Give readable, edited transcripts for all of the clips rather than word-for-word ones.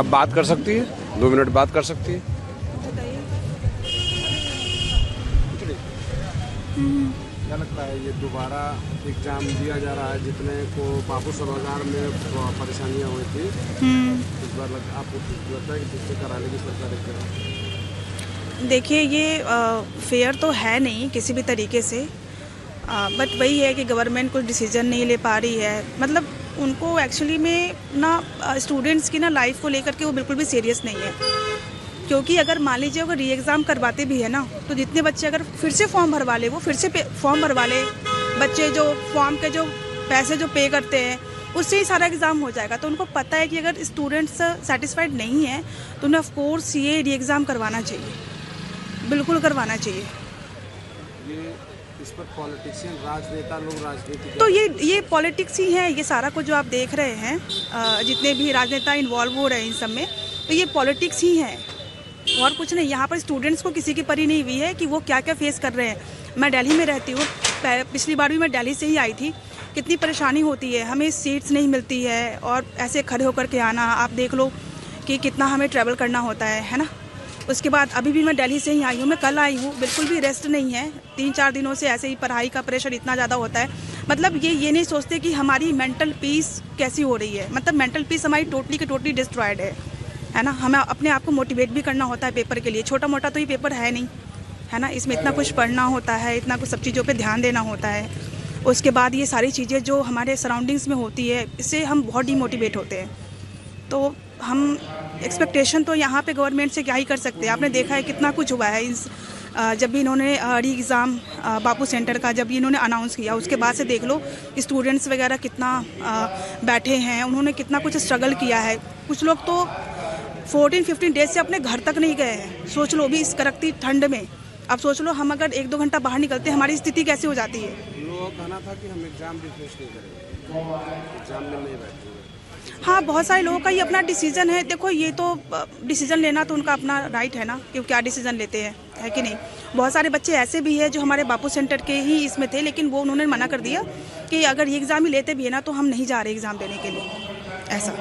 आप बात कर सकती है, 2 मिनट बात कर सकती है। क्या लगता है ये दोबारा एग्जाम दिया जा रहा है, जितने को बापू सभागार में परेशानियां हुई थी, इस बार आपको लगता है कि फिर से करा लेगी सरकार एग्जाम? देखिए, ये फेयर तो है नहीं किसी भी तरीके से, बट वही है कि गवर्नमेंट कुछ डिसीजन नहीं ले पा रही है। मतलब उनको एक्चुअली में ना स्टूडेंट्स की ना लाइफ को लेकर के वो बिल्कुल भी सीरियस नहीं है। क्योंकि अगर मान लीजिए अगर री एग्ज़ाम करवाते भी है ना, तो जितने बच्चे अगर फिर से फॉर्म भरवा ले, वो फिर से फॉर्म भरवा ले। बच्चे जो फॉर्म के जो पैसे जो पे करते हैं उससे ही सारा एग्ज़ाम हो जाएगा। तो उनको पता है कि अगर स्टूडेंट्स सेटिस्फाइड नहीं है तो उन्हें ऑफ कोर्स ये री एग्ज़ाम करवाना चाहिए, बिल्कुल करवाना चाहिए। ये इस पर पॉलिटिशियन, राजनेता लोग राजनीति तो ये पॉलिटिक्स ही है, ये सारा कुछ जो आप देख रहे हैं, जितने भी राजनेता इन्वॉल्व हो रहे हैं इन सब में, तो ये पॉलिटिक्स ही है और कुछ नहीं। यहाँ पर स्टूडेंट्स को किसी की परी नहीं हुई है कि वो क्या क्या फेस कर रहे हैं। मैं दिल्ली में रहती हूँ, पिछली बार भी मैं दिल्ली से ही आई थी। कितनी परेशानी होती है, हमें सीट्स नहीं मिलती है और ऐसे खड़े होकर के आना, आप देख लो कि कितना हमें ट्रैवल करना होता है ना। उसके बाद अभी भी मैं दिल्ली से ही आई हूँ, मैं कल आई हूँ, बिल्कुल भी रेस्ट नहीं है। 3-4 दिनों से ऐसे ही पढ़ाई का प्रेशर इतना ज़्यादा होता है। मतलब ये नहीं सोचते कि हमारी मेंटल पीस कैसी हो रही है। मतलब मेंटल पीस हमारी टोटली की टोटली डिस्ट्रॉयड है ना। हमें अपने आप को मोटिवेट भी करना होता है पेपर के लिए। छोटा मोटा तो ये पेपर है नहीं, है ना। इसमें इतना कुछ पढ़ना होता है, इतना कुछ सब चीज़ों पे ध्यान देना होता है। उसके बाद ये सारी चीज़ें जो हमारे सराउंडिंग्स में होती है, इससे हम बहुत डीमोटिवेट होते हैं। तो हम एक्सपेक्टेशन तो यहाँ पे गवर्नमेंट से क्या ही कर सकते हैं। आपने देखा है कितना कुछ हुआ है जब भी इन्होंने री एग्ज़ाम बापू सेंटर का जब भी इन्होंने अनाउंस किया, उसके बाद से देख लो स्टूडेंट्स वगैरह कितना बैठे हैं, उन्होंने कितना कुछ स्ट्रगल किया है। कुछ लोग तो 14-15 डेज से अपने घर तक नहीं गए हैं। सोच लो भी इस कड़कती ठंड में। अब सोच लो हम अगर 1-2 घंटा बाहर निकलते हैं, हमारी स्थिति कैसे हो जाती है। लोगों का कहना था कि हम एग्जाम भी फेस नहीं करेंगे, एग्जाम में नहीं बैठेंगे। हाँ, बहुत सारे लोगों का ये अपना डिसीज़न है। देखो, ये तो डिसीज़न लेना तो उनका अपना राइट है ना कि वो क्या डिसीज़न लेते हैं, है कि नहीं। बहुत सारे बच्चे ऐसे भी हैं जो हमारे बापू सेंटर के ही इसमें थे, लेकिन वो उन्होंने मना कर दिया कि अगर ये एग्ज़ाम ही लेते भी है ना तो हम नहीं जा रहे एग्ज़ाम देने के लिए, ऐसा।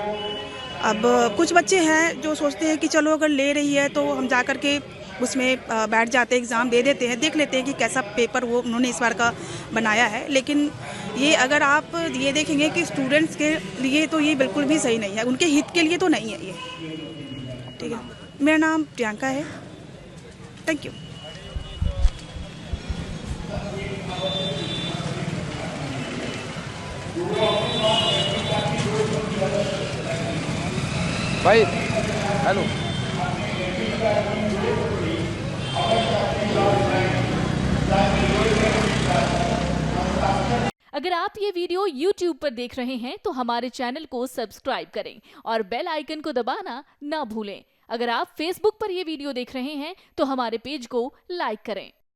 अब कुछ बच्चे हैं जो सोचते हैं कि चलो अगर ले रही है तो हम जा कर के उसमें बैठ जाते हैं, एग्ज़ाम दे देते हैं, देख लेते हैं कि कैसा पेपर वो उन्होंने इस बार का बनाया है। लेकिन ये अगर आप ये देखेंगे कि स्टूडेंट्स के लिए तो ये बिल्कुल भी सही नहीं है, उनके हित के लिए तो नहीं है ये। ठीक है, मेरा नाम प्रियंका है। Thank you. भाई हेलो। अगर आप ये वीडियो YouTube पर देख रहे हैं तो हमारे चैनल को सब्सक्राइब करें और बेल आइकन को दबाना ना भूलें। अगर आप Facebook पर ये वीडियो देख रहे हैं तो हमारे पेज को लाइक करें।